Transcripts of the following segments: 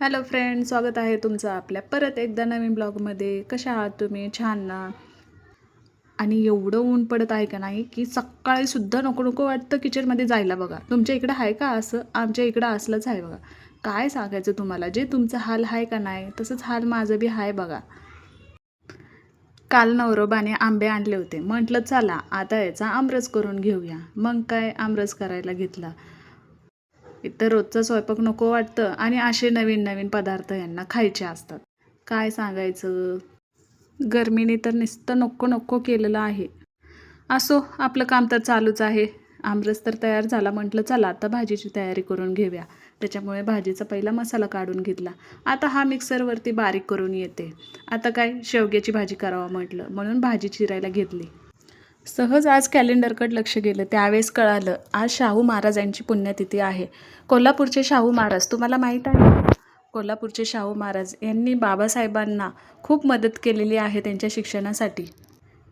Hello friend, स्वागत आहे तुमचं आपल्या परत एकदा नवीन ब्लॉगमध्ये. कशा आहात तुम्ही? छान ना? आणि एवढं ऊन पडत आहे का नाही की सकाळीसुद्धा नको नको वाटतं किचनमध्ये जायला. बघा, तुमच्या इकडं आहे का असं? आमच्या इकडं असलंच आहे बघा. काय सांगायचं तुम्हाला, जे तुमचं हाल आहे का नाही तसंच हाल माझं बी आहे बघा. काल नवरोबाने आंबे आणले होते, म्हटलं चला आता याचा आमरस करून घेऊया. मग काय आमरस करायला घेतला. इतर रोजचा स्वयंपाक नको वाटतं आणि असे नवीन नवीन पदार्थ यांना खायचे असतात. काय सांगायचं, गरमीने तर नुसतं नको नको केलेलं आहे. असो, आपलं काम तर चालूच आहे. आमरस तर तयार झाला, म्हटलं चला आता भाजीची तयारी करून घेऊया. त्याच्यामुळे भाजीचा पहिला मसाला काढून घेतला. आता हा मिक्सरवरती बारीक करून येते. आता काय शेवग्याची भाजी करावं म्हटलं, म्हणून भाजी चिरायला घेतली. सहज आज कॅलेंडरकडे लक्ष गेलं, त्यावेळेस कळालं आज शाहू महाराजांची पुण्यतिथी आहे. कोल्हापूरचे शाहू महाराज तुम्हाला माहीत आहे? कोल्हापूरचे शाहू महाराज यांनी बाबासाहेबांना खूप मदत केलेली आहे त्यांच्या शिक्षणासाठी.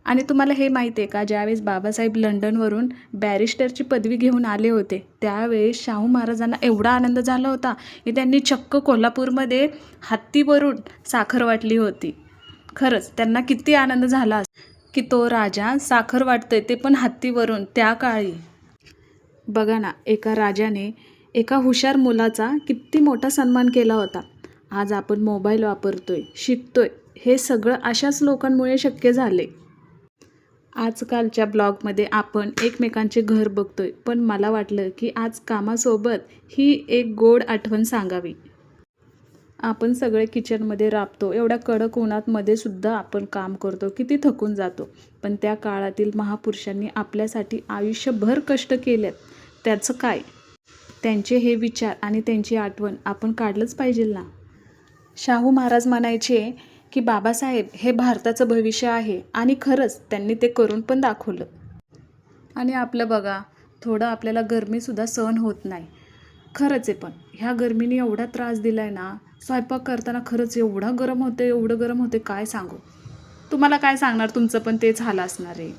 आणि तुम्हाला हे माहीत आहे का, ज्यावेळेस बाबासाहेब लंडनवरून बॅरिस्टरची पदवी घेऊन आले होते, त्यावेळेस शाहू महाराजांना एवढा आनंद झाला होता की त्यांनी चक्क कोल्हापूरमध्ये हत्तीवरून साखर वाटली होती. खरंच त्यांना किती आनंद झाला की तो राजा साखर वाटतोय ते पण हत्तीवरून त्या काळी. बघा ना, एका राजाने एका हुशार मुलाचा किती मोठा सन्मान केला होता. आज आपण मोबाईल वापरतोय, शिकतोय, हे सगळं अशाच लोकांमुळे शक्य झाले. आजकालच्या ब्लॉगमध्ये आपण एकमेकांचे घर बघतोय, पण मला वाटलं की आज कामासोबत ही एक गोड आठवण सांगावी. आपण सगळे किचनमध्ये राबतो, एवढ्या कडक उन्हातमध्ये सुद्धा आपण काम करतो, किती थकून जातो. पण त्या काळातील महापुरुषांनी आपल्यासाठी आयुष्यभर कष्ट केलेत. त्याचं काय, त्यांचे हे विचार आणि त्यांची आठवण आपण काढलंच पाहिजे ना. शाहू महाराज म्हणायचे की बाबासाहेब हे भारताचं भविष्य आहे, आणि खरंच त्यांनी ते करून पण दाखवलं. आणि आपलं बघा, थोडं आपल्याला गरमीसुद्धा सहन होत नाही. खरंच आहे, पण ह्या गरमीने एवढा त्रास दिला आहे ना, स्वयंपाक करताना खरंच एवढा गरम होते, एवढं गरम होते काय सांगू. तुम्हाला काय सांगणार, तुमचं पण तेच झालं असणार आहे.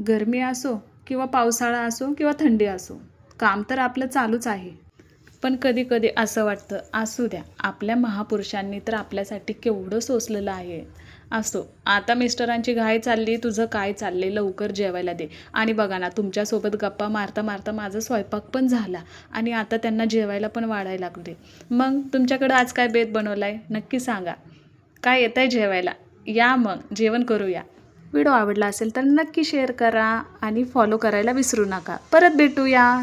गरमी असो किंवा पावसाळा असो किंवा थंडी असो, काम तर आपलं चालूच आहे. पण कधी कधी असं वाटतं, असू द्या, आपल्या महापुरुषांनी तर आपल्यासाठी केवढं सोसलेलं आहे. असो, आता मिस्टरांची घाई चालली, तुझं काय चालले, लवकर जेवायला दे. आणि बघा ना, तुमच्यासोबत गप्पा मारता मारता माझा स्वयंपाक पण झाला आणि आता त्यांना जेवायला पण वाढायला लागले. मग तुमच्याकडं आज काय बेत बनवला आहे नक्की सांगा. काय येत आहे जेवायला? या मग जेवण करूया. व्हिडिओ आवडला असेल तर नक्की शेअर करा आणि फॉलो करायला विसरू नका. परत भेटूया.